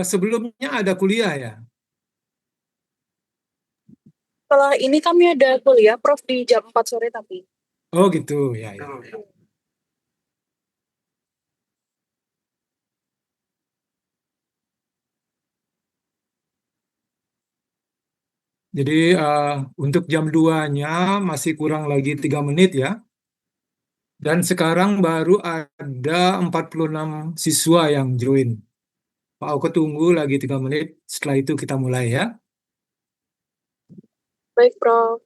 Sebelumnya ada kuliah ya? Setelah ini kami ada kuliah, Prof, di jam 4 sore tapi. Oh gitu, ya ya. Jadi untuk jam 2-nya masih kurang lagi 3 menit ya. Dan sekarang baru ada 46 siswa yang join. Pak Oko tunggu lagi 3 menit, setelah itu kita mulai ya. Baik, Prof.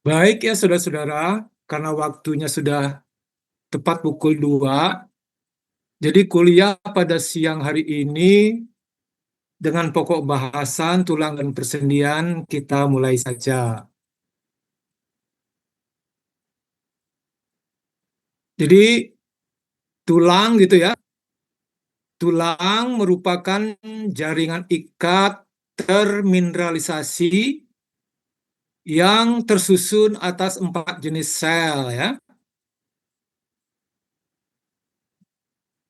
Baik ya saudara-saudara, karena waktunya sudah tepat pukul 2, jadi kuliah pada siang hari ini dengan pokok bahasan tulang dan persendian kita mulai saja. Jadi tulang gitu ya, tulang merupakan jaringan ikat termineralisasi yang tersusun atas 4 jenis sel ya,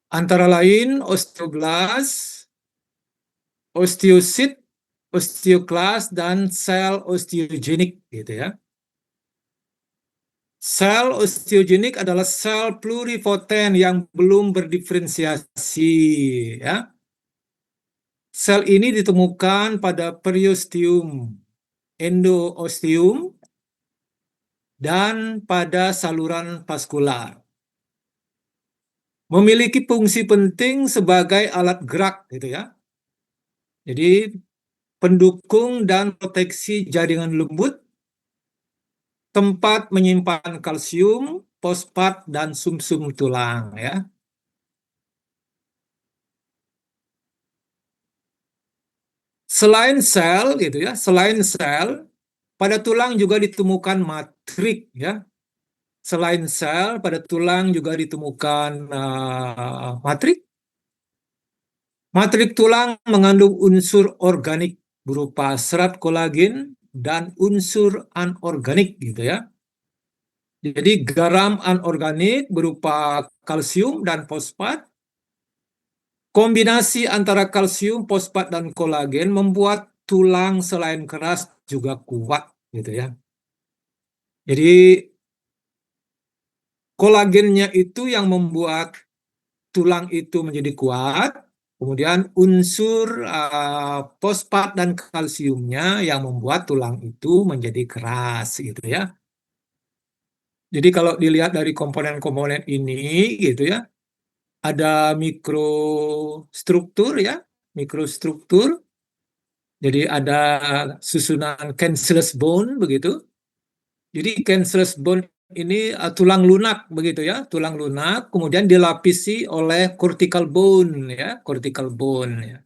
antara lain osteoblast, osteosit, osteoklas, dan sel osteogenik gitu ya. Sel osteogenik adalah sel pluripoten yang belum berdiferensiasi ya. Sel ini ditemukan pada periosteum, endoosteum, dan pada saluran vaskular. Memiliki fungsi penting sebagai alat gerak gitu ya. Jadi pendukung dan proteksi jaringan lembut, tempat menyimpan kalsium, fosfat, dan sumsum tulang ya. Selain sel gitu ya, selain sel, pada tulang juga ditemukan matrik ya. Selain sel, pada tulang juga ditemukan matrik. Matrik tulang mengandung unsur organik berupa serat kolagen dan unsur anorganik gitu ya. Jadi garam anorganik berupa kalsium dan fosfat. Kombinasi antara kalsium, fosfat, dan kolagen membuat tulang selain keras juga kuat gitu ya. Jadi kolagennya itu yang membuat tulang itu menjadi kuat, kemudian unsur fosfat dan kalsiumnya yang membuat tulang itu menjadi keras gitu ya. Jadi kalau dilihat dari komponen-komponen ini gitu ya, ada mikrostruktur ya, mikrostruktur. Jadi ada susunan cancellous bone begitu. Jadi cancellous bone ini tulang lunak begitu ya, tulang lunak kemudian dilapisi oleh cortical bone ya, cortical bone ya.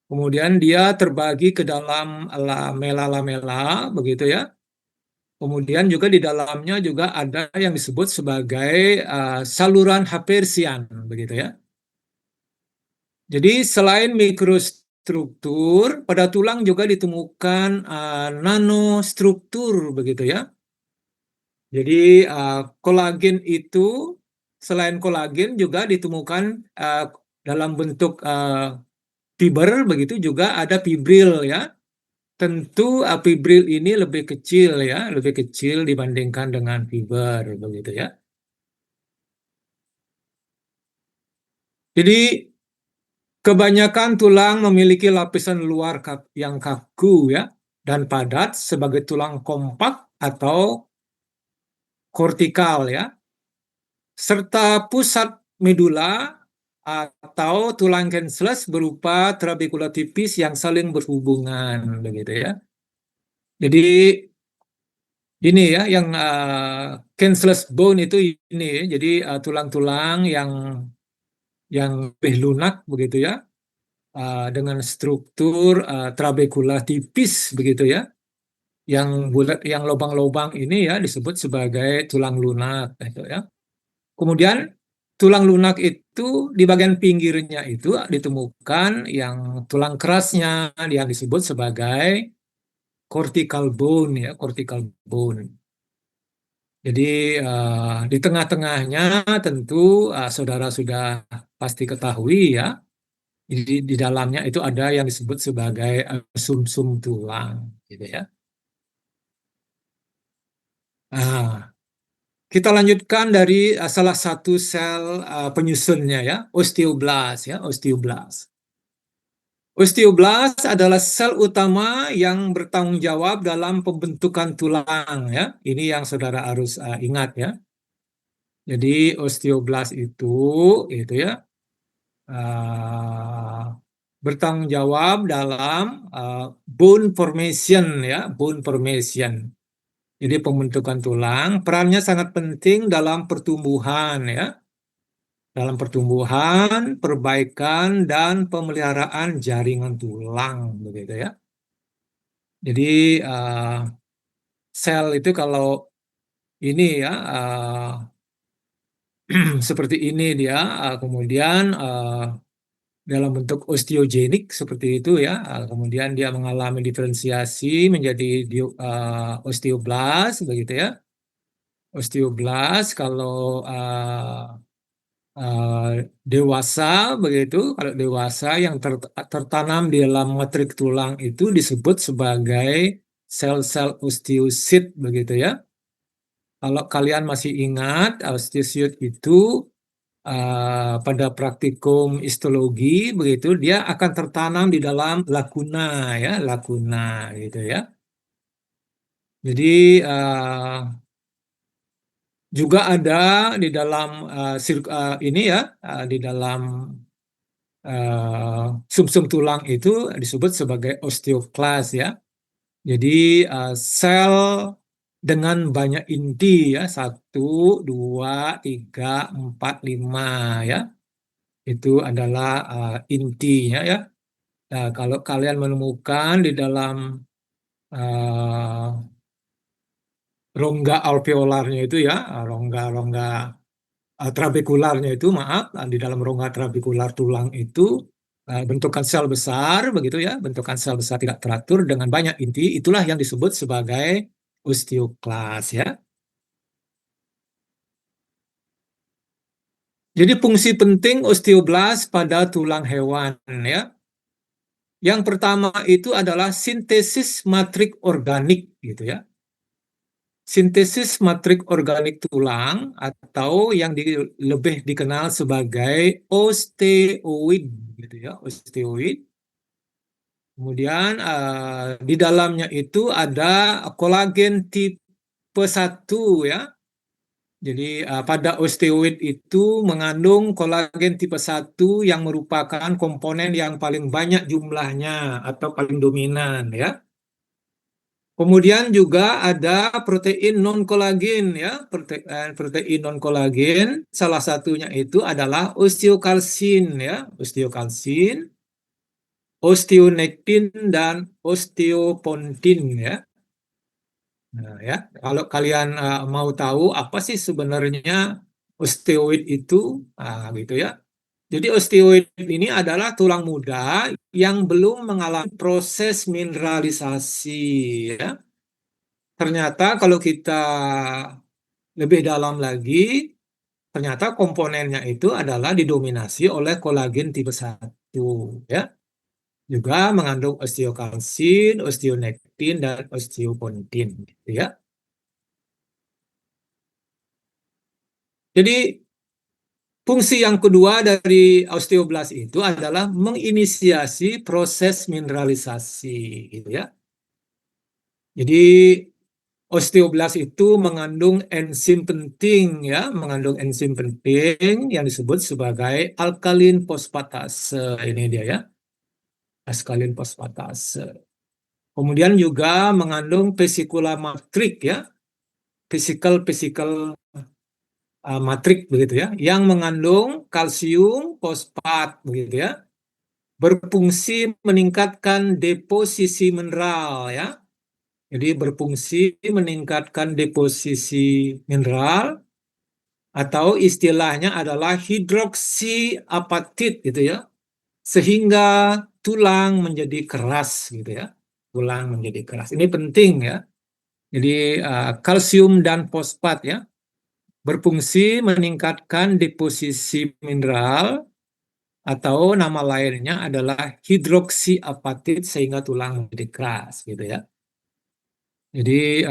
Kemudian dia terbagi ke dalam lamela-lamela begitu ya. Kemudian juga di dalamnya juga ada yang disebut sebagai saluran Haversian begitu ya. Jadi selain mikrostruktur, pada tulang juga ditemukan nanostruktur begitu ya. Jadi kolagen itu selain kolagen juga ditemukan dalam bentuk fiber begitu juga ada fibril ya. tentu fibril ini lebih kecil ya, lebih kecil dibandingkan dengan fiber begitu ya. Jadi kebanyakan tulang memiliki lapisan luar yang kaku ya dan padat sebagai tulang kompak atau kortikal ya, serta pusat medula atau tulang cancellous berupa trabekula tipis yang saling berhubungan begitu ya. Jadi ini ya yang cancellous bone itu ini ya. Jadi tulang-tulang yang lebih lunak begitu ya, dengan struktur trabekula tipis begitu ya. Yang bulat, yang lubang-lubang ini ya disebut sebagai tulang lunak gitu ya. Kemudian tulang lunak itu di bagian pinggirnya itu ditemukan yang tulang kerasnya yang disebut sebagai cortical bone ya, cortical bone. Jadi di tengah-tengahnya tentu saudara sudah pasti ketahui ya. Jadi di dalamnya itu ada yang disebut sebagai sumsum tulang, gitu ya. Nah, kita lanjutkan dari salah satu sel penyusunnya ya, osteoblast ya, osteoblast. Osteoblast adalah sel utama yang bertanggung jawab dalam pembentukan tulang ya. Ini yang saudara harus ingat ya. Jadi osteoblast itu ya uh, bertanggung jawab dalam bone formation ya, bone formation. Jadi pembentukan tulang perannya sangat penting dalam pertumbuhan ya, dalam pertumbuhan, perbaikan dan pemeliharaan jaringan tulang begitu ya. Jadi sel itu kalau ini ya seperti ini dia, kemudian dalam bentuk osteogenik seperti itu ya. Kemudian dia mengalami diferensiasi menjadi osteoblast begitu ya. Osteoblast kalau dewasa begitu, kalau dewasa yang tertanam di dalam matrik tulang itu disebut sebagai sel-sel osteosit begitu ya. Kalau kalian masih ingat, osteosit itu pada praktikum histologi begitu dia akan tertanam di dalam lakuna ya, lakuna gitu ya. Jadi juga ada di dalam ini ya, di dalam sumsum tulang itu disebut sebagai osteoklas ya. Jadi sel dengan banyak inti ya, 1, 2, 3, 4, 5 ya. Itu adalah intinya ya. Nah, kalau kalian menemukan di dalam uh, rongga alveolarnya itu ya, rongga-rongga trabekularnya itu, maaf, di dalam rongga trabekular tulang itu bentukan sel besar begitu ya, bentukan sel besar tidak teratur dengan banyak inti, itulah yang disebut sebagai osteoklas ya. Jadi fungsi penting osteoblast pada tulang hewan ya. Yang pertama itu adalah sintesis matrik organik gitu ya. Sintesis matrik organik tulang atau yang lebih dikenal sebagai osteoid gitu ya, osteoid. Kemudian di dalamnya itu ada kolagen tipe 1 ya. Jadi pada osteoid itu mengandung kolagen tipe 1 yang merupakan komponen yang paling banyak jumlahnya atau paling dominan ya. Kemudian juga ada protein non kolagen ya, protein non kolagen. Salah satunya itu adalah osteokalsin ya, osteokalsin, osteonektin dan osteopontin ya. Nah, ya, kalau kalian mau tahu apa sih sebenarnya osteoid itu, gitu ya. Jadi osteoid ini adalah tulang muda yang belum mengalami proses mineralisasi ya. Ternyata kalau kita lebih dalam lagi, ternyata komponennya itu adalah didominasi oleh kolagen tipe 1 ya. juga mengandung osteokalsin, osteonektin, dan osteopontin, gitu ya. Jadi fungsi yang kedua dari osteoblas itu adalah menginisiasi proses mineralisasi, gitu ya. Jadi osteoblas itu mengandung enzim penting ya, mengandung enzim penting yang disebut sebagai alkalin fosfatase. Ini dia ya, alkalin fosfatase. Kemudian juga mengandung vesikula matrik ya, vesikel matrik begitu ya, yang mengandung kalsium fosfat begitu ya, berfungsi meningkatkan deposisi mineral ya. Jadi berfungsi meningkatkan deposisi mineral atau istilahnya adalah hidroksi apatit gitu ya, sehingga tulang menjadi keras gitu ya. Tulang menjadi keras. Ini penting ya. Jadi kalsium dan fosfat ya berfungsi meningkatkan deposisi mineral atau nama lainnya adalah hidroksi apatit sehingga tulang menjadi keras gitu ya. Jadi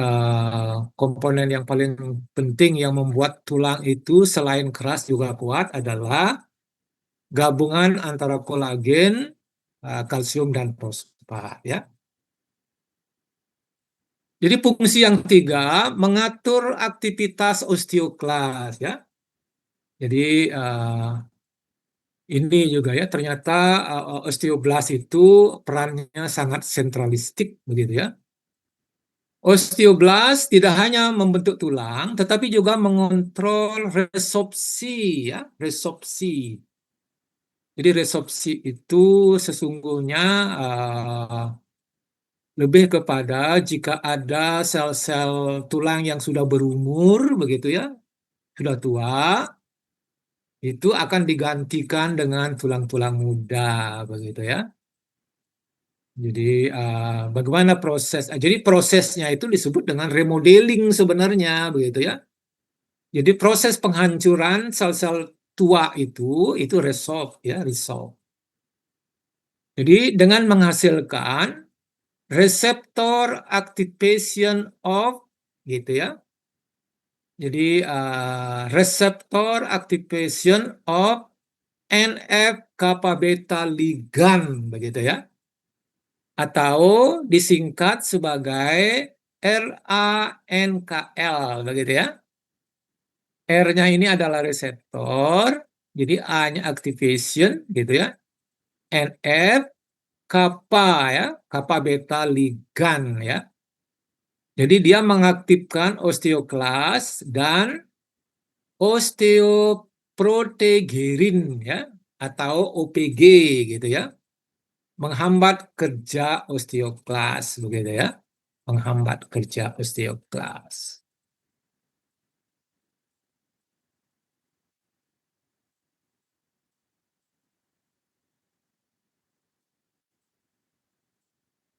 komponen yang paling penting yang membuat tulang itu selain keras juga kuat adalah gabungan antara kolagen, kalsium dan fosfat ya. Jadi fungsi yang ketiga mengatur aktivitas osteoklas ya. Jadi ini juga ya ternyata osteoblas itu perannya sangat sentralistik begitu ya. Osteoblas tidak hanya membentuk tulang, tetapi juga mengontrol resorpsi, ya, resorpsi. Jadi resorpsi itu sesungguhnya lebih kepada jika ada sel-sel tulang yang sudah berumur, begitu ya, sudah tua, itu akan digantikan dengan tulang-tulang muda, begitu ya. Jadi bagaimana proses? Jadi prosesnya itu disebut dengan remodeling sebenarnya, begitu ya. Jadi proses penghancuran sel-sel tua itu resolve ya, resolve. Jadi dengan menghasilkan reseptor activation of gitu ya. Jadi reseptor activation of NF kappa beta ligand begitu ya. Atau disingkat sebagai RANKL begitu ya. R-nya ini adalah reseptor, jadi A-nya activation gitu ya. NF kappa ya, kappa beta ligan ya. Jadi dia mengaktifkan osteoklas dan osteoprotegerin ya atau OPG gitu ya. Menghambat kerja osteoklas begitu ya. Menghambat kerja osteoklas.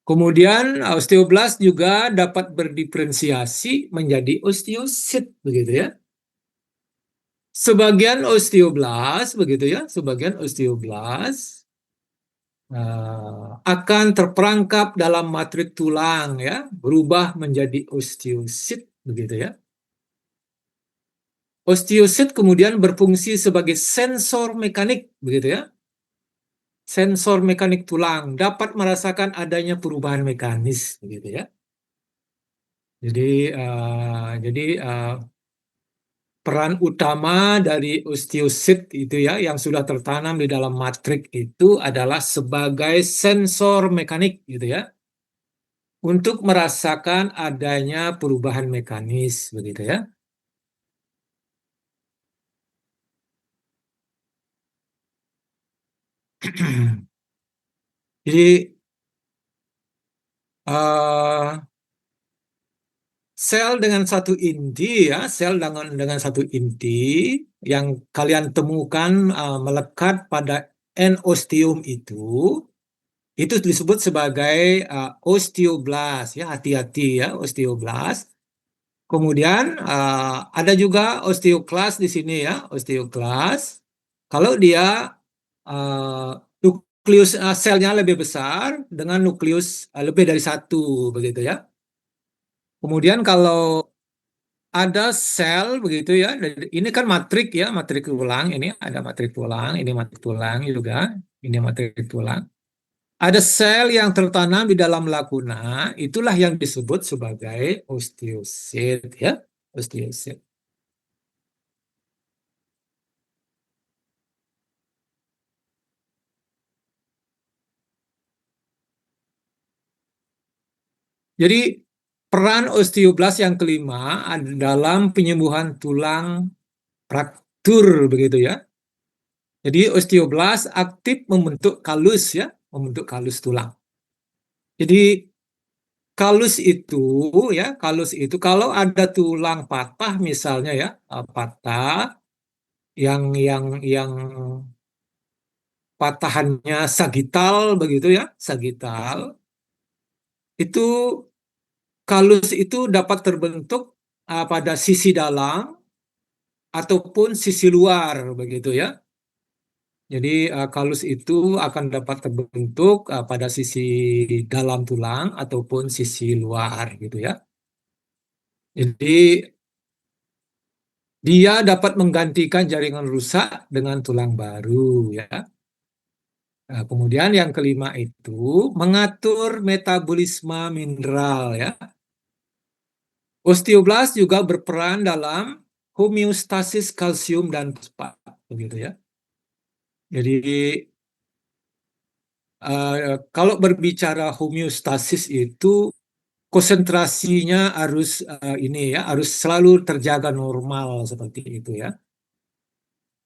Kemudian osteoblast juga dapat berdiferensiasi menjadi osteosit begitu ya. Sebagian osteoblast begitu ya, sebagian osteoblast akan terperangkap dalam matrik tulang ya, berubah menjadi osteosit begitu ya. Osteosit kemudian berfungsi sebagai sensor mekanik begitu ya. Sensor mekanik tulang dapat merasakan adanya perubahan mekanis begitu ya. Jadi peran utama dari osteosit itu ya yang sudah tertanam di dalam matrik itu adalah sebagai sensor mekanik gitu ya untuk merasakan adanya perubahan mekanis begitu ya. Jadi eh, sel dengan satu inti ya, sel dengan satu inti yang kalian temukan melekat pada endosteum itu disebut sebagai osteoblast ya, hati-hati ya, osteoblast. Kemudian ada juga osteoklas di sini ya, osteoklas. Kalau dia uh, nukleus selnya lebih besar dengan nukleus lebih dari satu begitu ya. Kemudian kalau ada sel begitu ya, ini kan matrik ya, matrik tulang, ini ada matrik tulang, ini matrik tulang juga, ini matrik tulang. Ada sel yang tertanam di dalam lakuna, itulah yang disebut sebagai osteosit ya, osteosit. Jadi peran osteoblas yang kelima dalam penyembuhan tulang fraktur begitu ya. Jadi osteoblas aktif membentuk kalus ya, membentuk kalus tulang. Jadi kalus itu kalau ada tulang patah misalnya ya, patah yang patahannya sagital begitu ya, sagital itu kalus itu dapat terbentuk pada sisi dalam ataupun sisi luar begitu ya. Jadi kalus itu akan dapat terbentuk pada sisi dalam tulang ataupun sisi luar gitu ya. Jadi dia dapat menggantikan jaringan rusak dengan tulang baru ya. Nah, kemudian yang kelima itu mengatur metabolisme mineral ya. Osteoblast juga berperan dalam homeostasis kalsium dan fosfat begitu ya. Jadi kalau berbicara homeostasis itu konsentrasinya harus ini ya, harus selalu terjaga normal seperti itu ya.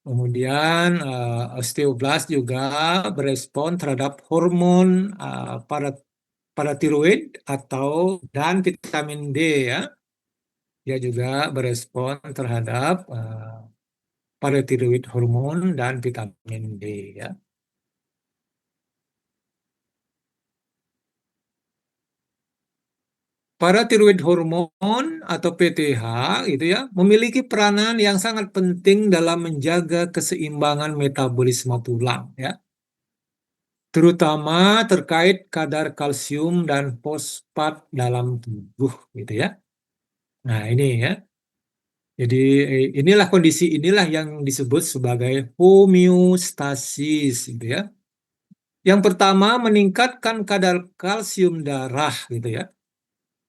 Kemudian osteoblast juga berespon terhadap hormon paratiroid atau dan vitamin D ya. Dia juga berespon terhadap paratiroid hormon dan vitamin D ya. Paratiroid hormon atau PTH itu ya memiliki peranan yang sangat penting dalam menjaga keseimbangan metabolisme tulang ya, terutama terkait kadar kalsium dan fosfat dalam tubuh gitu ya. Nah, ini ya. Jadi inilah kondisi inilah yang disebut sebagai homeostasis gitu ya. Yang pertama meningkatkan kadar kalsium darah gitu ya.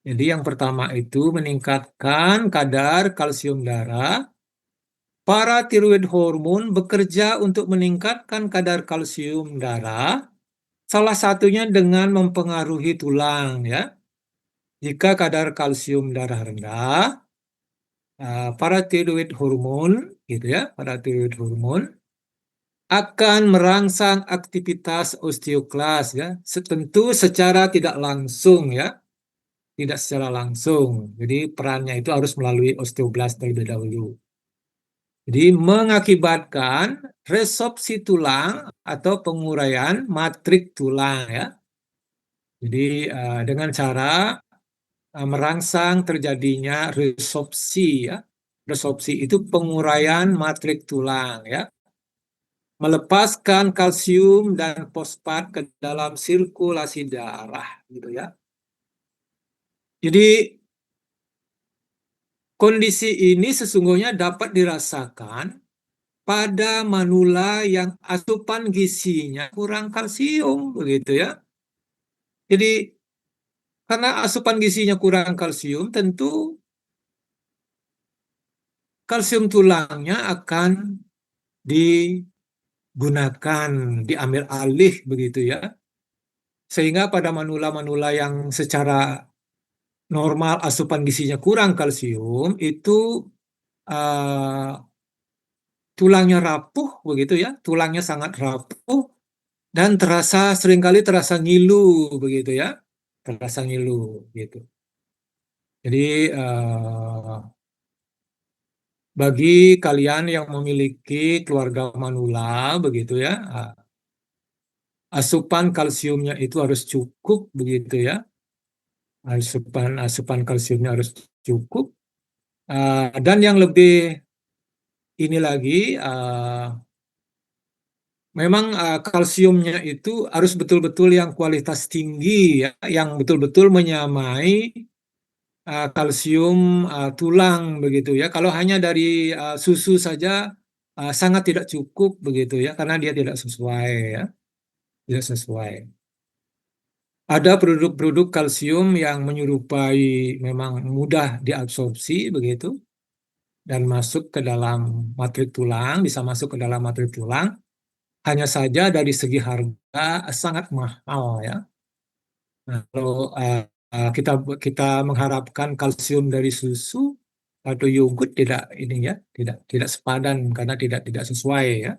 Jadi yang pertama itu meningkatkan kadar kalsium darah. Paratiroid hormon bekerja untuk meningkatkan kadar kalsium darah, salah satunya dengan mempengaruhi tulang ya. Jika kadar kalsium darah rendah, paratiroid hormon gitu ya, paratiroid hormon akan merangsang aktivitas osteoklas ya, tentu secara tidak langsung ya, tidak secara langsung. Jadi perannya itu harus melalui osteoblast terlebih dahulu. Jadi mengakibatkan resorpsi tulang atau penguraian matrik tulang ya. Jadi dengan cara merangsang terjadinya resorpsi ya. Resorpsi itu penguraian matrik tulang ya. Melepaskan kalsium dan fosfat ke dalam sirkulasi darah gitu ya. Jadi kondisi ini sesungguhnya dapat dirasakan pada manula yang asupan gizinya kurang kalsium begitu ya. Jadi karena asupan gizinya kurang kalsium, tentu kalsium tulangnya akan digunakan, diambil alih begitu ya. Sehingga pada manula-manula yang secara normal asupan gizinya kurang kalsium itu uh, tulangnya rapuh begitu ya, tulangnya sangat rapuh dan seringkali terasa ngilu begitu ya, terasa ngilu gitu. Jadi bagi kalian yang memiliki keluarga manula begitu ya, asupan kalsiumnya itu harus cukup begitu ya, asupan asupan kalsiumnya harus cukup. Dan yang lebih ini lagi memang kalsiumnya itu harus betul-betul yang kualitas tinggi ya, yang betul-betul menyamai kalsium tulang begitu ya. Kalau hanya dari susu saja sangat tidak cukup begitu ya, karena dia tidak sesuai ya, tidak sesuai. Ada produk-produk kalsium yang menyerupai memang mudah diabsorpsi begitu dan masuk ke dalam matrik tulang, bisa masuk ke dalam matrik tulang. Hanya saja dari segi harga sangat mahal ya. Nah, kalau kita kita mengharapkan kalsium dari susu atau yogurt tidak ini ya, tidak sepadan karena tidak sesuai ya.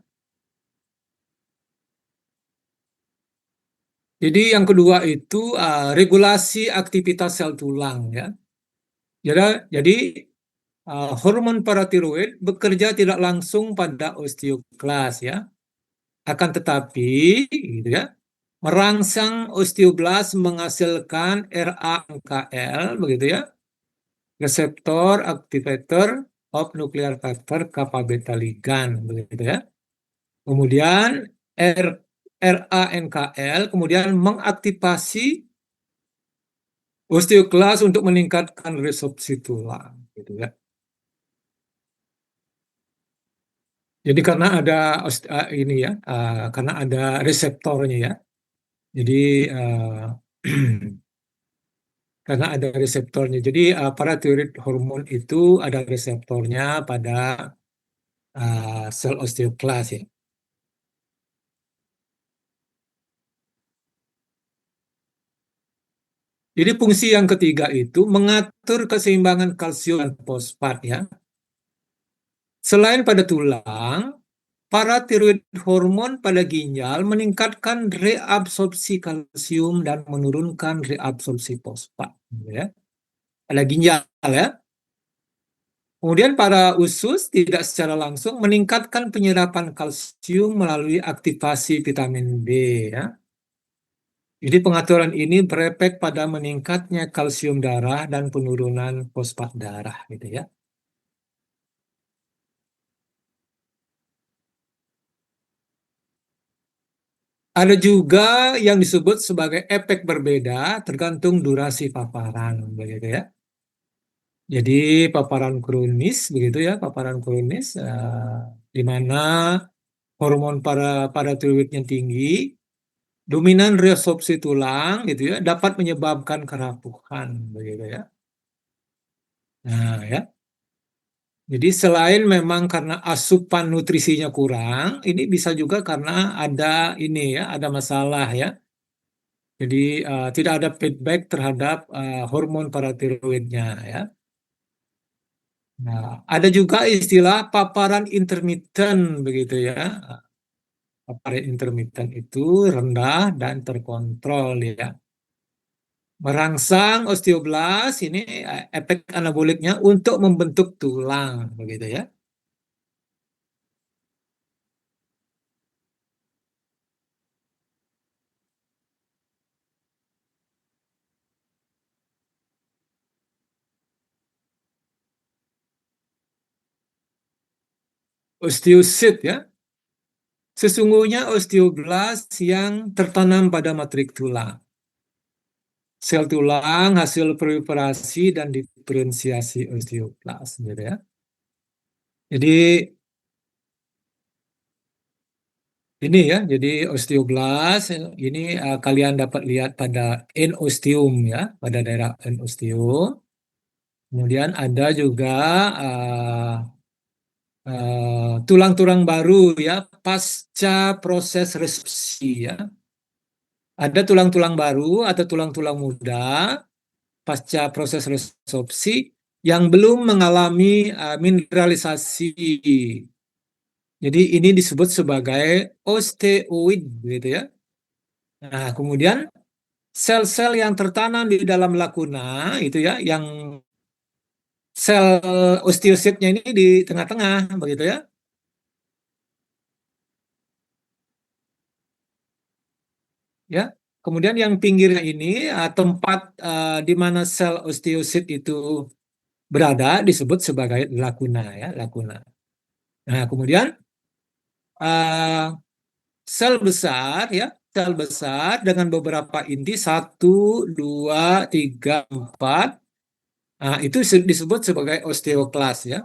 Jadi yang kedua itu regulasi aktivitas sel tulang ya. Jadi hormon paratiroid bekerja tidak langsung pada osteoklas ya. Akan tetapi gitu ya, merangsang osteoblas menghasilkan RANKL begitu ya, reseptor activator of nuclear factor kappa beta ligand begitu ya. Kemudian R, RANKL kemudian mengaktifasi osteoklas untuk meningkatkan resorpsi tulang gitu ya. Jadi karena ada ini ya, karena ada reseptornya ya. Jadi karena ada reseptornya. Jadi paratiroid hormon itu ada reseptornya pada sel osteoklas ya. Jadi fungsi yang ketiga itu mengatur keseimbangan kalsium dan fosfat ya. Selain pada tulang, paratiroid hormon pada ginjal meningkatkan reabsorpsi kalsium dan menurunkan reabsorpsi fosfat gitu ya. Pada ginjal ya. Kemudian pada usus tidak secara langsung meningkatkan penyerapan kalsium melalui aktivasi vitamin B ya. Jadi pengaturan ini berefek pada meningkatnya kalsium darah dan penurunan fosfat darah gitu ya. Ada juga yang disebut sebagai efek berbeda tergantung durasi paparan begitu ya. Jadi paparan kronis begitu ya, paparan kronis di mana hormon paratiroidnya tinggi, dominan resorpsi tulang gitu ya, dapat menyebabkan kerapuhan begitu ya. Nah, ya. Jadi selain memang karena asupan nutrisinya kurang, ini bisa juga karena ada ini ya, ada masalah ya. Jadi tidak ada feedback terhadap hormon paratiroidnya ya. Nah, ada juga istilah paparan intermittent begitu ya. Paparan intermittent itu rendah dan terkontrol ya. Merangsang osteoblas ini efek anaboliknya untuk membentuk tulang begitu ya. Osteosit ya. Sesungguhnya osteoblas yang tertanam pada matrik tulang. Sel tulang hasil proliferasi dan diferensiasi osteoblas gitu ya. Jadi ini ya, jadi osteoblas ini kalian dapat lihat pada enosteum ya, pada daerah enosteum. Kemudian ada juga tulang-tulang baru ya pasca proses resorpsi ya. Ada tulang-tulang baru atau tulang-tulang muda pasca proses resorpsi yang belum mengalami mineralisasi. Jadi ini disebut sebagai osteoid gitu ya. Nah, kemudian sel-sel yang tertanam di dalam lakuna itu ya, yang sel osteositnya ini di tengah-tengah begitu ya. Ya. Kemudian yang pinggirnya ini tempat di mana sel osteosit itu berada disebut sebagai lakuna ya, lakuna. Nah, kemudian sel besar ya, sel besar dengan beberapa inti 1, 2, 3, 4. Nah, itu disebut sebagai osteoklas ya,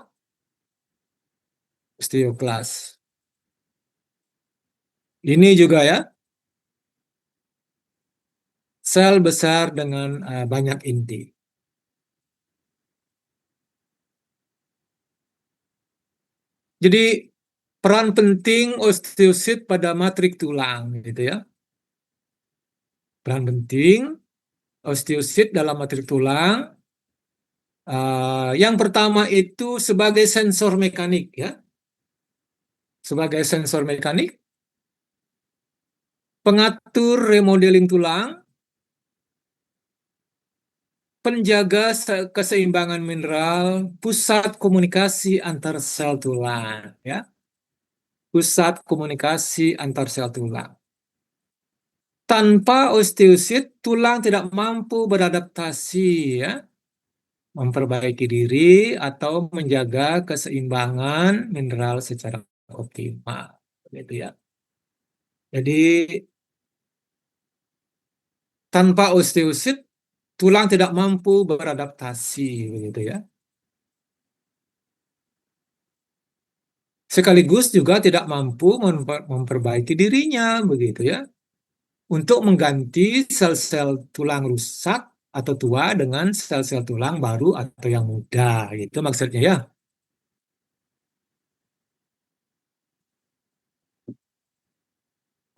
osteoklas. Ini juga ya, sel besar dengan banyak inti. Jadi peran penting osteosit pada matrik tulang gitu ya. Peran penting osteosit dalam matrik tulang. Yang pertama itu sebagai sensor mekanik ya. Sebagai sensor mekanik, pengatur remodeling tulang, penjaga keseimbangan mineral, pusat komunikasi antar sel tulang ya. Pusat komunikasi antar sel tulang. Tanpa osteosit, tulang tidak mampu beradaptasi ya, memperbaiki diri atau menjaga keseimbangan mineral secara optimal, gitu ya. Jadi tanpa osteosit, tulang tidak mampu beradaptasi, begitu ya. Sekaligus juga tidak mampu memperbaiki dirinya, begitu ya, untuk mengganti sel-sel tulang rusak atau tua dengan sel-sel tulang baru atau yang muda, gitu maksudnya ya.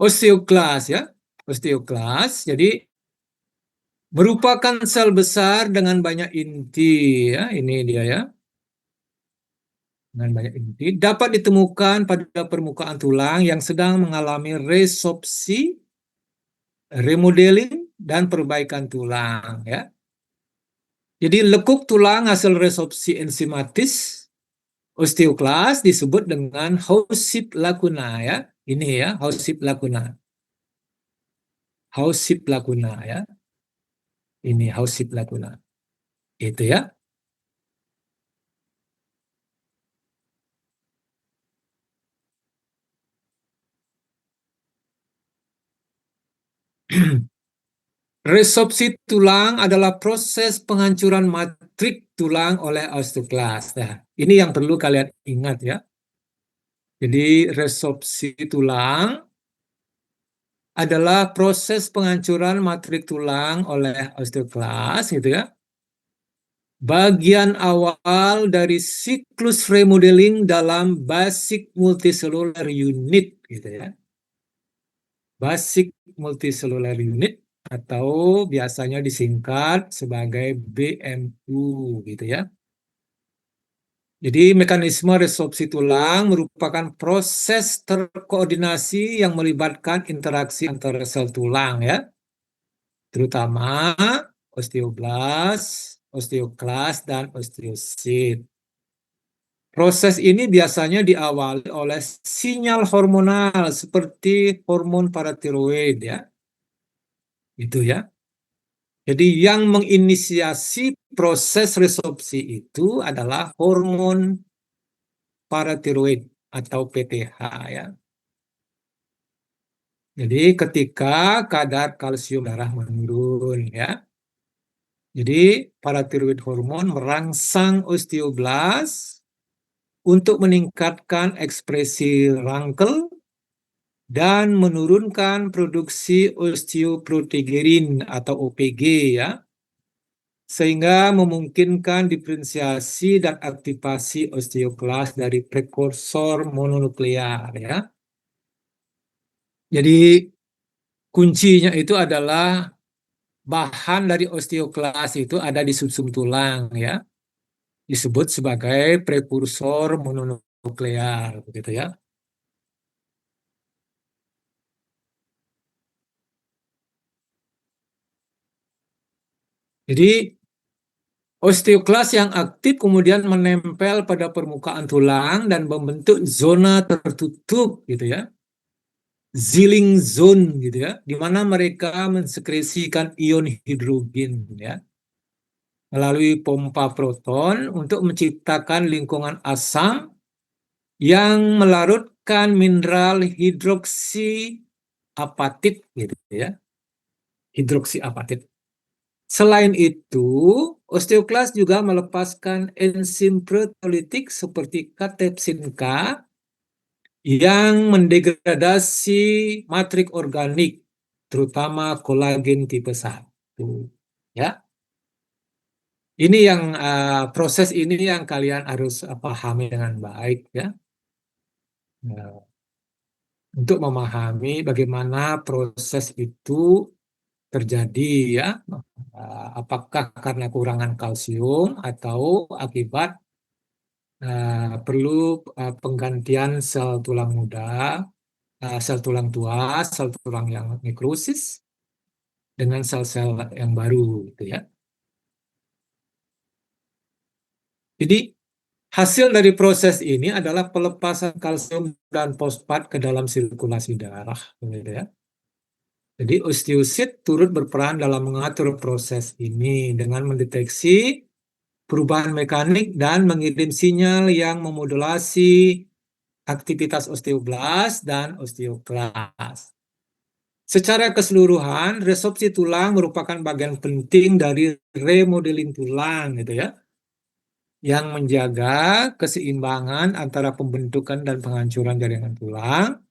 Osteoklas ya, osteoklas. Jadi merupakan sel besar dengan banyak inti ya, ini dia ya. Dengan banyak inti dapat ditemukan pada permukaan tulang yang sedang mengalami resorpsi, remodeling dan perbaikan tulang ya. Jadi lekuk tulang hasil resorpsi enzimatis osteoklas disebut dengan Howship lacuna ya. Ini ya, Howship lacuna. Howship lacuna ya. Ini Howship lacuna. Itu ya. Resorpsi tulang adalah proses penghancuran matrik tulang oleh osteoklas. Nah, ini yang perlu kalian ingat ya. Jadi resorpsi tulang adalah proses penghancuran matrik tulang oleh osteoklas gitu ya. Bagian awal dari siklus remodeling dalam basic multicellular unit gitu ya. Basic multicellular unit atau biasanya disingkat sebagai BMU gitu ya. Jadi mekanisme resorpsi tulang merupakan proses terkoordinasi yang melibatkan interaksi antara sel tulang ya, terutama osteoblas, osteoklas, dan osteosit. Proses ini biasanya diawali oleh sinyal hormonal seperti hormon paratiroid ya. Itu ya. Jadi yang menginisiasi proses resorpsi itu adalah hormon paratiroid atau PTH ya. Jadi ketika kadar kalsium darah menurun ya. Jadi paratiroid hormon merangsang osteoblas untuk meningkatkan ekspresi rangkel dan menurunkan produksi osteoprotegerin atau OPG ya, sehingga memungkinkan diferensiasi dan aktivasi osteoklas dari prekursor mononuklear ya. Jadi kuncinya itu adalah bahan dari osteoklas itu ada di sumsum tulang ya, disebut sebagai prekursor mononuklear begitu ya. Jadi osteoklas yang aktif kemudian menempel pada permukaan tulang dan membentuk zona tertutup gitu ya. Sealing zone gitu ya, di mana mereka mensekresikan ion hidrogen ya melalui pompa proton untuk menciptakan lingkungan asam yang melarut melepaskan mineral hidroksiapatit gitu ya. Hidroksiapatit. Selain itu, osteoklas juga melepaskan enzim proteolitik seperti katepsin K yang mendegradasi matrik organik, terutama kolagen tipe 1. Ya, ini yang proses ini yang kalian harus pahami dengan baik ya. Nah, untuk memahami bagaimana proses itu terjadi ya, apakah karena kurangan kalsium atau akibat perlu penggantian sel tulang muda, sel tulang tua, sel tulang yang nekrosis dengan sel-sel yang baru gitu ya. Jadi hasil dari proses ini adalah pelepasan kalsium dan fosfat ke dalam sirkulasi darah gitu ya. Jadi osteosit turut berperan dalam mengatur proses ini dengan mendeteksi perubahan mekanik dan mengirim sinyal yang memodulasi aktivitas osteoblas dan osteoklas. Secara keseluruhan, resorpsi tulang merupakan bagian penting dari remodeling tulang gitu ya, yang menjaga keseimbangan antara pembentukan dan penghancuran jaringan tulang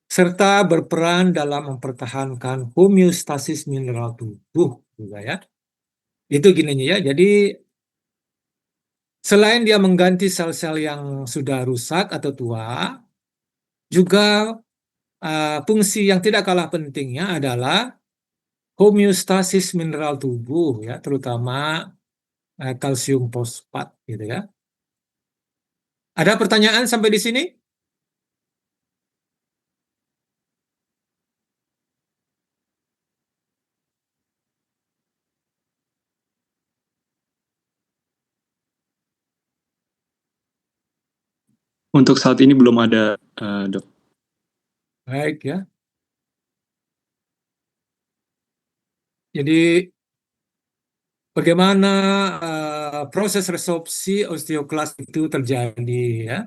serta berperan dalam mempertahankan homeostasis mineral tubuh juga ya. Itu gini ya. Jadi selain dia mengganti sel-sel yang sudah rusak atau tua, juga fungsi yang tidak kalah pentingnya adalah homeostasis mineral tubuh ya, terutama kalsium fosfat gitu ya. Ada pertanyaan sampai di sini? Untuk saat ini belum ada, Dok. Baik ya. Jadi bagaimana proses resorpsi osteoklas itu terjadi ya?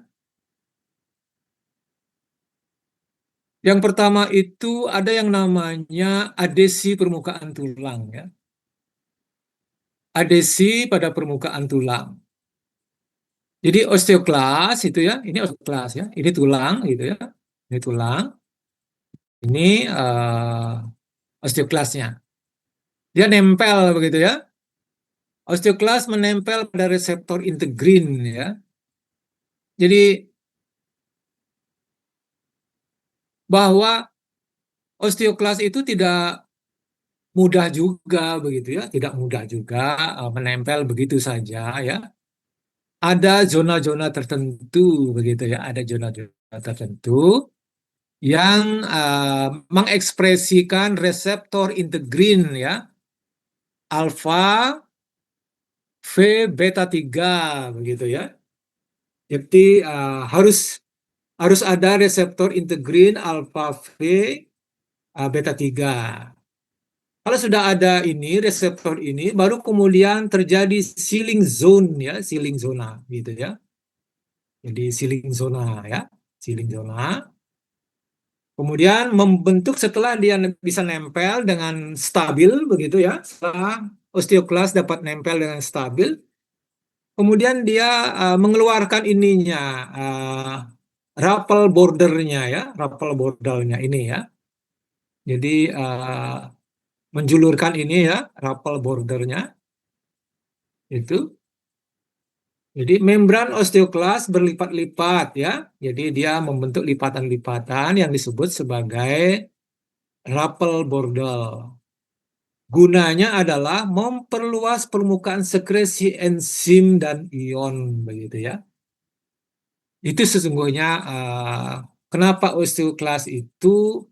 Yang pertama itu ada yang namanya adesi permukaan tulang ya. Adesi pada permukaan tulang. Jadi osteoklas itu ya, ini osteoklas ya, ini tulang gitu ya, ini tulang, ini osteoklasnya. Dia nempel begitu ya. Osteoklas menempel pada reseptor integrin ya. Jadi bahwa osteoklas itu tidak mudah juga begitu ya, tidak mudah juga menempel begitu saja ya. Ada zona-zona tertentu begitu ya, ada zona-zona tertentu yang mengekspresikan reseptor integrin ya, alfa V beta 3 begitu ya. Jadi harus ada reseptor integrin alfa V beta 3. Kalau sudah ada ini reseptor ini, baru kemudian terjadi sealing zone ya, sealing zona gitu ya. Jadi sealing zona ya, sealing zona. Kemudian membentuk setelah dia bisa nempel dengan stabil begitu ya, setelah osteoklas dapat nempel dengan stabil, kemudian dia mengeluarkan ininya, rapel bordernya ya, rapel bordernya ini ya. Jadi menjulurkan ini ya, rapel bordernya itu. Jadi membran osteoklas berlipat-lipat ya. Jadi dia membentuk lipatan-lipatan yang disebut sebagai rapel bordel. Gunanya adalah memperluas permukaan sekresi enzim dan ion begitu ya. Itu sesungguhnya kenapa osteoklas itu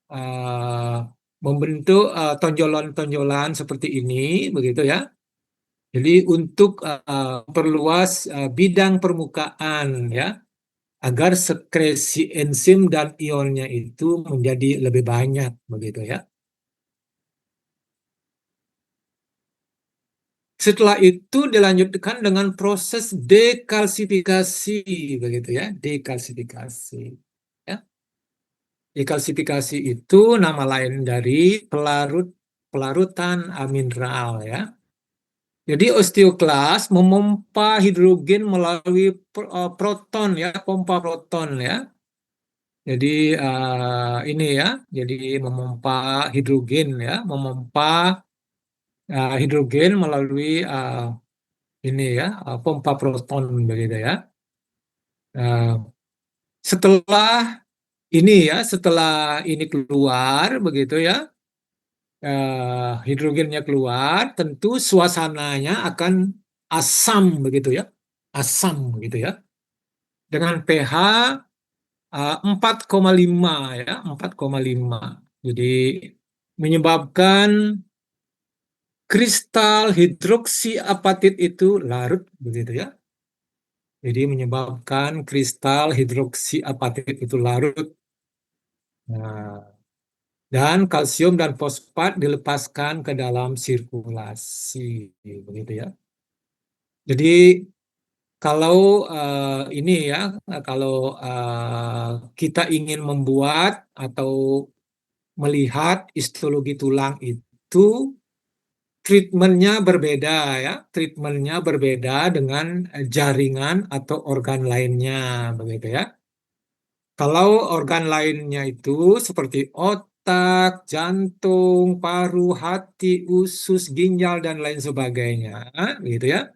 uh, membentuk tonjolan-tonjolan seperti ini begitu ya. Jadi untuk perluas bidang permukaan ya, agar sekresi enzim dan ionnya itu menjadi lebih banyak, begitu ya. Setelah itu dilanjutkan dengan proses dekalsifikasi, begitu ya, dekalsifikasi. Ya. Dekalsifikasi itu nama lain dari pelarutan mineral ya. Jadi osteoklas memompa hidrogen melalui proton ya, pompa proton ya. Jadi ini ya, jadi memompa hidrogen ya, memompa hidrogen melalui ini ya, pompa proton begitu ya. Setelah ini ya, setelah ini keluar begitu ya, hidrogennya keluar, tentu suasananya akan asam begitu ya, asam begitu ya, dengan pH 4,5 ya, 4,5. Jadi menyebabkan kristal hidroksiapatit itu larut begitu ya. Jadi menyebabkan kristal hidroksiapatit itu larut. Nah, dan kalsium dan fosfat dilepaskan ke dalam sirkulasi begitu ya. Jadi kalau ini ya, kalau kita ingin membuat atau melihat histologi tulang itu treatmentnya berbeda ya, treatmentnya berbeda dengan jaringan atau organ lainnya begitu ya. Kalau organ lainnya itu seperti otak, jantung, paru, hati, usus, ginjal dan lain sebagainya, gitu ya.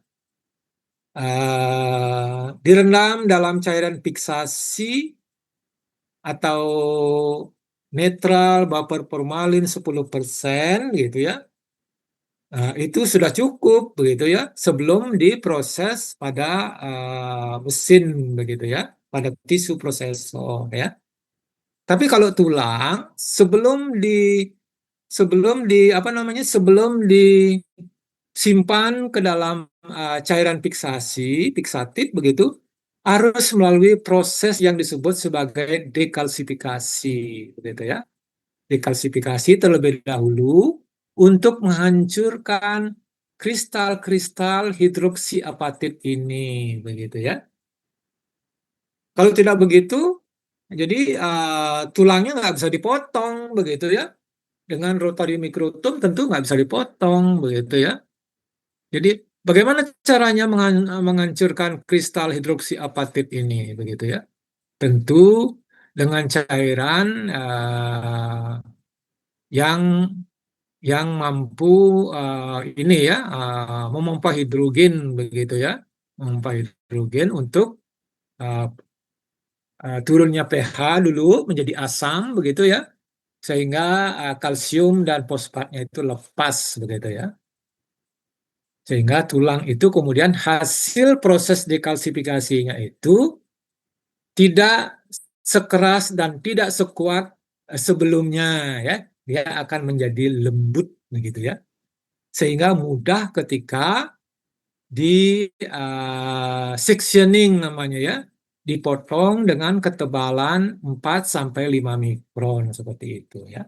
Direndam dalam cairan fiksasi atau netral vapor formalin 10% gitu ya. Itu sudah cukup begitu ya sebelum diproses pada mesin begitu ya, pada tisu prosesor ya. Tapi kalau tulang sebelum disimpan ke dalam cairan fiksatif begitu, harus melalui proses yang disebut sebagai dekalsifikasi begitu ya. Dekalsifikasi terlebih dahulu untuk menghancurkan kristal-kristal hidroksiapatit ini begitu ya. Kalau tidak begitu, jadi tulangnya nggak bisa dipotong begitu ya. Dengan rotary mikrotom tentu nggak bisa dipotong begitu ya. Jadi bagaimana caranya menghancurkan kristal hidroksiapatit ini begitu ya? Tentu dengan cairan yang mampu ini ya memompa hidrogen begitu ya, memompa hidrogen untuk uh, turunnya pH dulu menjadi asam begitu ya, sehingga kalsium dan fosfatnya itu lepas begitu ya, sehingga tulang itu kemudian hasil proses dekalsifikasinya itu tidak sekeras dan tidak sekuat sebelumnya ya, dia akan menjadi lembut begitu ya, sehingga mudah ketika di sectioning namanya ya, dipotong dengan ketebalan 4 sampai 5 mikron seperti itu ya.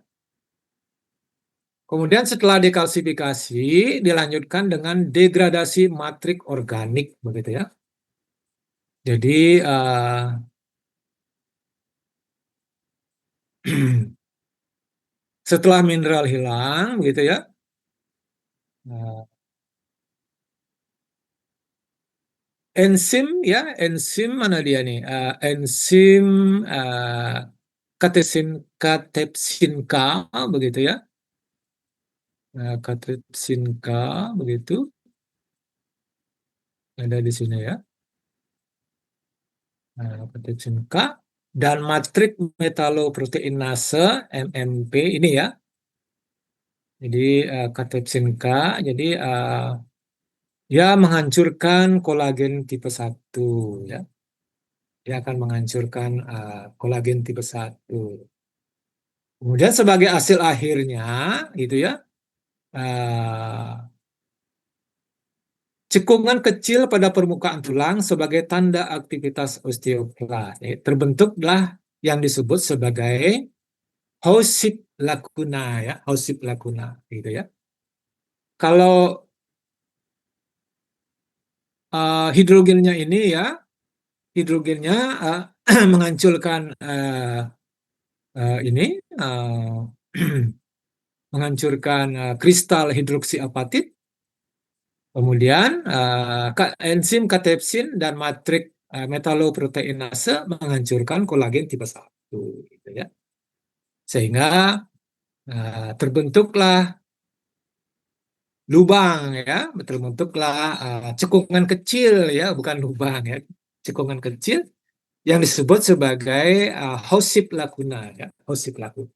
Kemudian setelah dekalsifikasi dilanjutkan dengan degradasi matrik organik begitu ya. Jadi setelah mineral hilang begitu ya. Enzim ya, enzim mana dia nih? Enzim katepsin K begitu ya. Katepsin K begitu ada di sini ya. Katepsin K dan matrik metaloproteinase MMP ini ya. Jadi katepsin K jadi dia menghancurkan kolagen tipe 1 ya. Dia akan menghancurkan kolagen tipe 1. Kemudian sebagai hasil akhirnya gitu ya, cekungan kecil pada permukaan tulang sebagai tanda aktivitas osteoklas. Terbentuklah yang disebut sebagai Howship lacuna ya, Howship lacuna gitu ya. Kalau hidrogennya ini ya, hidrogennya menghancurkan ini menghancurkan kristal hidroksiapatit. Kemudian enzim katepsin dan matrik metaloproteinase menghancurkan kolagen tipe 1 gitu ya. Sehingga terbentuklah lubang ya, terbentuklah cekungan kecil ya, bukan lubang ya, cekungan kecil yang disebut sebagai Haussip lacuna ya, Haussip lacuna.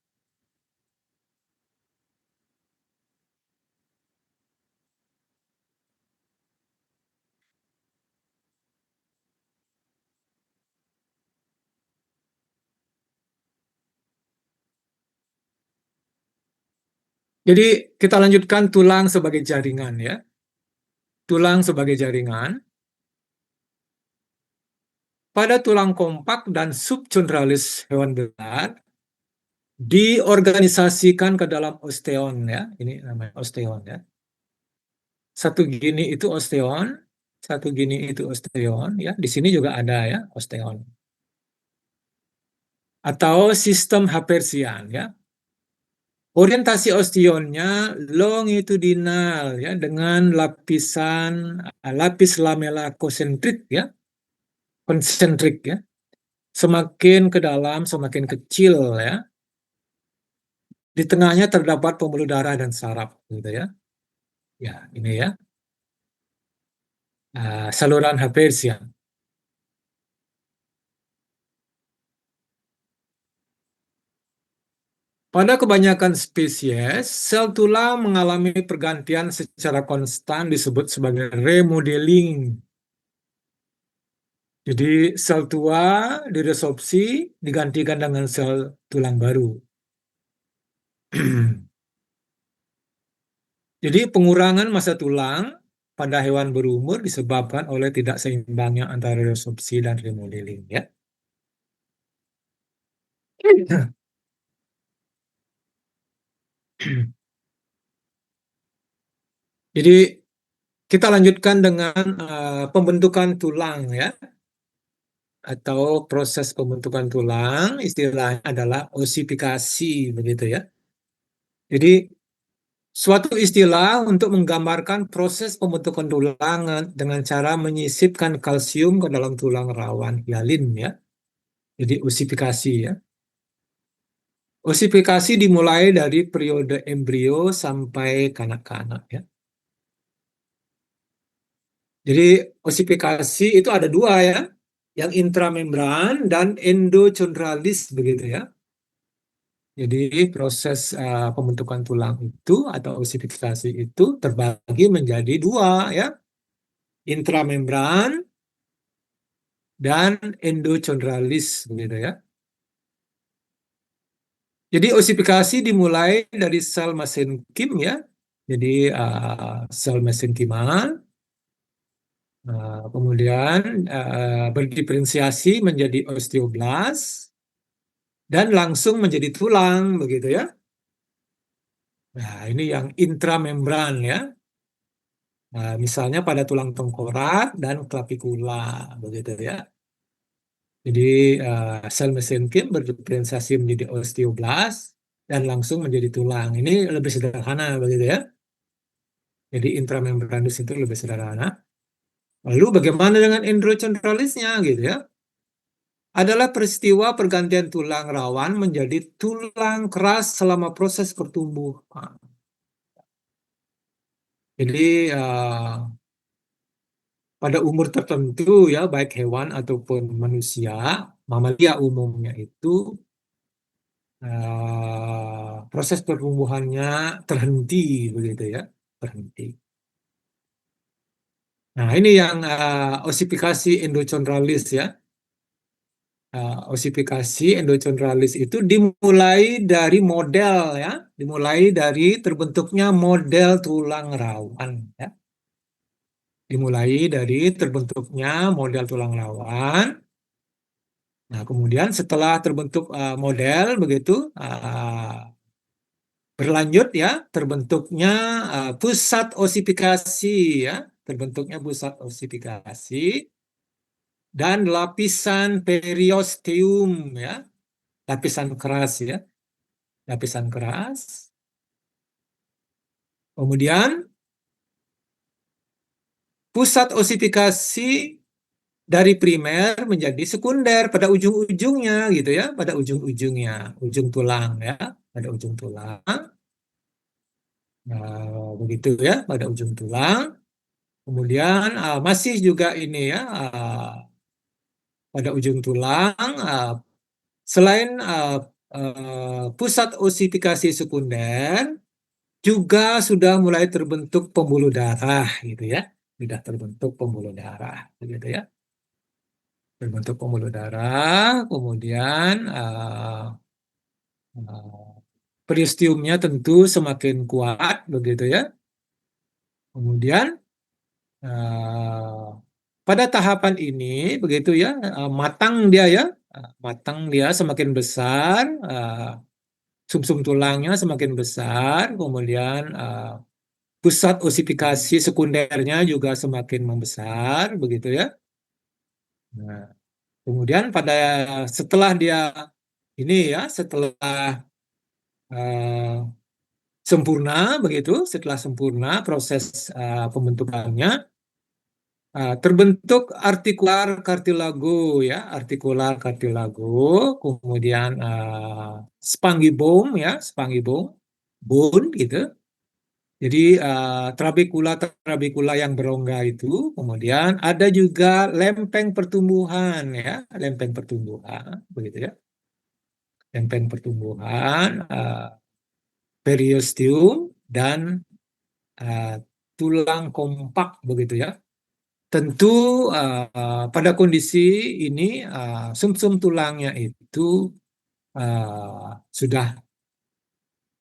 Jadi kita lanjutkan tulang sebagai jaringan ya. Tulang sebagai jaringan. Pada tulang kompak dan subchondralis hewan berat diorganisasikan ke dalam osteon ya. Ini namanya osteon ya. Satu gini itu osteon, satu gini itu osteon ya. Di sini juga ada ya osteon. Atau sistem Haversian ya. Orientasi osteonnya longitudinal ya, dengan lapis lamela konsentrik ya, konsentrik ya. Semakin ke dalam semakin kecil ya. Di tengahnya terdapat pembuluh darah dan saraf gitu ya. Ya, ini ya. Saluran Haversian. Pada kebanyakan spesies, sel tulang mengalami pergantian secara konstan disebut sebagai remodeling. Jadi sel tua diresorpsi digantikan dengan sel tulang baru. Jadi pengurangan massa tulang pada hewan berumur disebabkan oleh tidak seimbangnya antara resorpsi dan remodeling ya. Jadi kita lanjutkan dengan pembentukan tulang ya, atau proses pembentukan tulang, istilahnya adalah osifikasi begitu ya. Jadi suatu istilah untuk menggambarkan proses pembentukan tulang dengan cara menyisipkan kalsium ke dalam tulang rawan hialin ya. Jadi osifikasi ya. Osifikasi dimulai dari periode embrio sampai kanak-kanak ya. Jadi osifikasi itu ada dua ya, yang intramembran dan endochondralis begitu ya. Jadi proses pembentukan tulang itu atau osifikasi itu terbagi menjadi dua ya, intramembran dan endochondralis begitu ya. Jadi osifikasi dimulai dari sel mesenkim ya. Jadi sel mesenkimal, kemudian berdiferensiasi menjadi osteoblas dan langsung menjadi tulang begitu ya. Nah, ini yang intramembran ya. Nah, misalnya pada tulang tengkorak dan clavicula begitu ya. Jadi sel mesenkim berdiferensiasi menjadi osteoblas dan langsung menjadi tulang. Ini lebih sederhana begitu ya. Jadi intramembranis itu lebih sederhana. Lalu bagaimana dengan endochondralisnya gitu ya? Adalah peristiwa pergantian tulang rawan menjadi tulang keras selama proses pertumbuhan. Jadi pada umur tertentu ya, baik hewan ataupun manusia, mamalia umumnya itu proses pertumbuhannya terhenti begitu ya, terhenti. Nah, ini yang osifikasi endochondralis ya. Osifikasi endochondralis itu dimulai dari model ya, dimulai dari terbentuknya model tulang rawan ya. Dimulai dari terbentuknya model tulang rawan. Nah, kemudian setelah terbentuk model begitu, berlanjut ya terbentuknya pusat osifikasi ya. terbentuknya pusat osifikasi, dan lapisan periosteum ya, lapisan keras ya, lapisan keras. Kemudian pusat osifikasi dari primer menjadi sekunder pada ujung-ujungnya gitu ya, pada ujung-ujungnya, ujung tulang ya, pada ujung tulang. Nah, begitu ya, pada ujung tulang. Kemudian masih juga ini ya, pada ujung tulang, selain pusat osifikasi sekunder, juga sudah mulai terbentuk pembuluh darah gitu ya, sudah terbentuk pembuluh darah, begitu ya, terbentuk pembuluh darah. Kemudian peristiumnya tentu semakin kuat, begitu ya. Kemudian pada tahapan ini, begitu ya, matang dia ya, matang dia semakin besar, sumsum tulangnya semakin besar, kemudian pusat osifikasi sekundernya juga semakin membesar, begitu ya. Nah, kemudian setelah dia ini ya, setelah uh, sempurna, begitu, setelah sempurna proses pembentukannya, terbentuk artikular kartilago ya, artikular kartilago, kemudian spongibone ya, spongibone, bone gitu. Jadi trabekula yang berongga itu, kemudian ada juga lempeng pertumbuhan ya, lempeng pertumbuhan, begitu ya, lempeng pertumbuhan, periosteum dan uh, tulang kompak, begitu ya. Tentu pada kondisi ini sumsum tulangnya itu sudah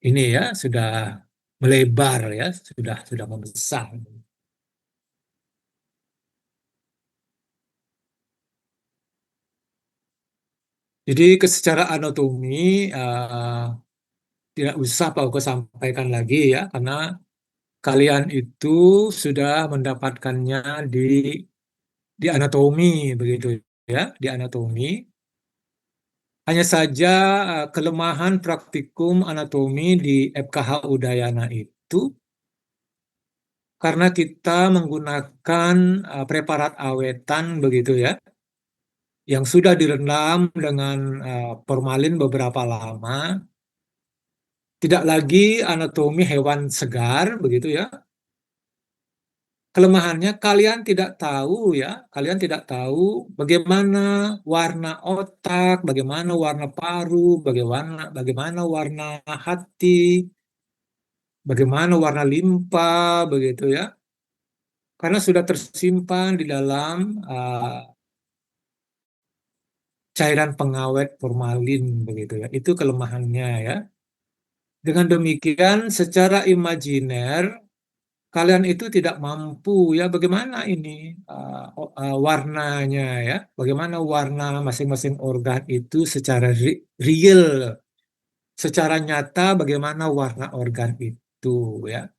ini ya, sudah melebar ya, sudah membesar. Jadi secara anatomi tidak usah Pak Uko sampaikan lagi ya, karena kalian itu sudah mendapatkannya di anatomi, begitu ya, di anatomi. Hanya saja kelemahan praktikum anatomi di FKH Udayana itu karena kita menggunakan preparat awetan, begitu ya, yang sudah direndam dengan formalin beberapa lama, tidak lagi anatomi hewan segar, begitu ya. Kelemahannya kalian tidak tahu ya, kalian tidak tahu bagaimana warna otak, bagaimana warna paru, bagaimana warna hati, bagaimana warna limpa, begitu ya. Karena sudah tersimpan di dalam cairan pengawet formalin, begitu ya. Itu kelemahannya ya. Dengan demikian, secara imajiner kalian itu tidak mampu ya, bagaimana ini warnanya ya, bagaimana warna masing-masing organ itu secara real, secara nyata, bagaimana warna organ itu ya.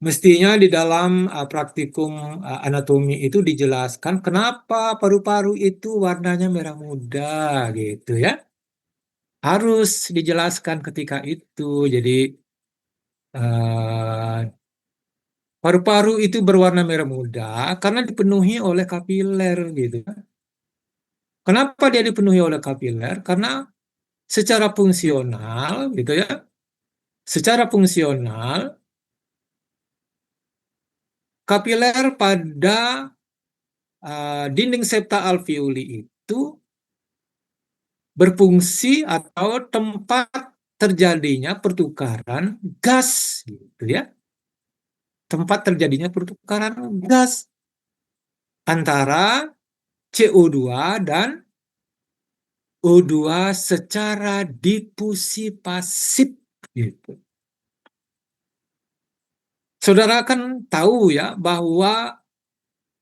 Mestinya di dalam praktikum anatomi itu dijelaskan kenapa paru-paru itu warnanya merah muda gitu ya. Harus dijelaskan ketika itu. Jadi eh, paru-paru itu berwarna merah muda karena dipenuhi oleh kapiler gitu. Kenapa dia dipenuhi oleh kapiler? Karena secara fungsional gitu ya. Secara fungsional kapiler pada dinding septa alveoli itu berfungsi atau tempat terjadinya pertukaran gas gitu ya. Tempat terjadinya pertukaran gas antara CO2 dan O2 secara difusi pasif gitu. Saudara kan tahu ya bahwa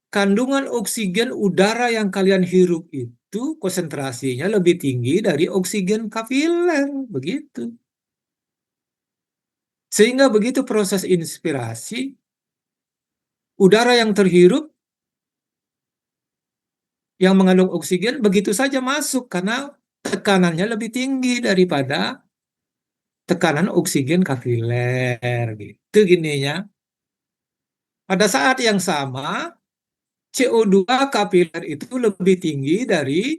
kandungan oksigen udara yang kalian hirup itu konsentrasinya lebih tinggi dari oksigen kapiler, begitu. Sehingga begitu proses inspirasi, udara yang terhirup yang mengandung oksigen begitu saja masuk karena tekanannya lebih tinggi daripada tekanan oksigen kapiler gitu gininya. Pada saat yang sama CO2 kapiler itu lebih tinggi dari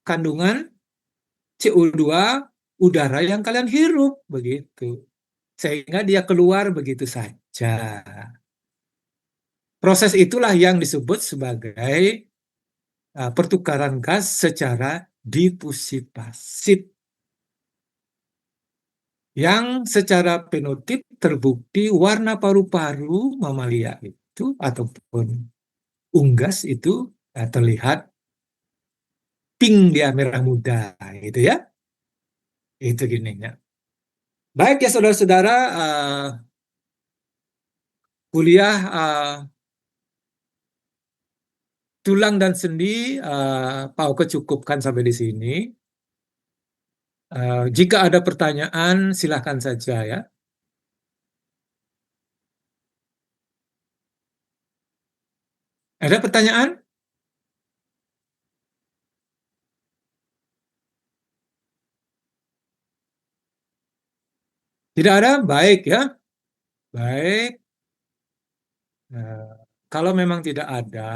kandungan CO2 udara yang kalian hirup begitu. Sehingga dia keluar begitu saja. Proses itulah yang disebut sebagai pertukaran gas secara difusi pasit yang secara fenotip terbukti warna paru-paru mamalia itu ataupun unggas itu terlihat pink dia merah muda gitu ya. Itu gininya. Baik ya saudara-saudara, kuliah tulang dan sendi Pak Oke cukupkan sampai di sini. Jika ada pertanyaan silahkan saja ya. Ada pertanyaan? Tidak ada? Baik ya. Baik. Kalau memang tidak ada,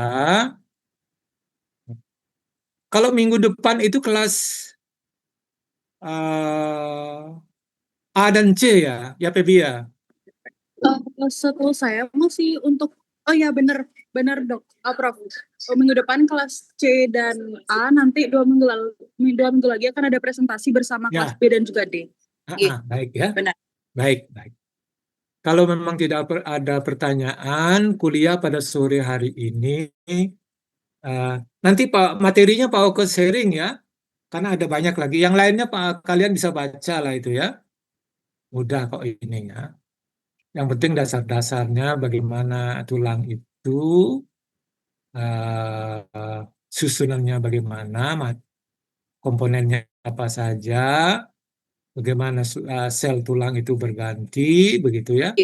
kalau minggu depan itu kelas A dan C ya Pebi ya. Setahu saya masih untuk ya benar Dok, Prof. Minggu depan kelas C dan A, nanti 2 minggu lagi akan ada presentasi bersama Ya. kelas B dan juga D. Baik ya. Benar. Baik. Kalau memang tidak ada pertanyaan, kuliah pada sore hari ini nanti materinya Pak Oke sharing ya, karena ada banyak lagi. Yang lainnya kalian bisa baca lah itu ya. Mudah kok ini ya. Yang penting dasar-dasarnya bagaimana tulang itu, susunannya bagaimana, komponennya apa saja, bagaimana sel tulang itu berganti, begitu ya.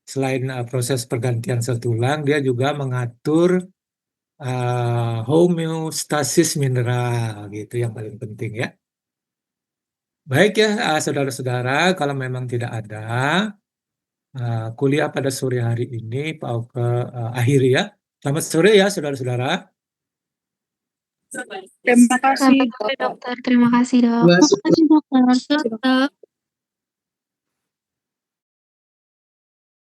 Selain proses pergantian sel tulang, dia juga mengatur homeostasis mineral, gitu yang paling penting ya. Baik ya, saudara-saudara, kalau memang tidak ada kuliah pada sore hari ini, Pak Oke akhiri ya. Selamat sore ya, saudara-saudara. Terima kasih, Dokter. Terima kasih, Dok. Terima kasih, Dokter.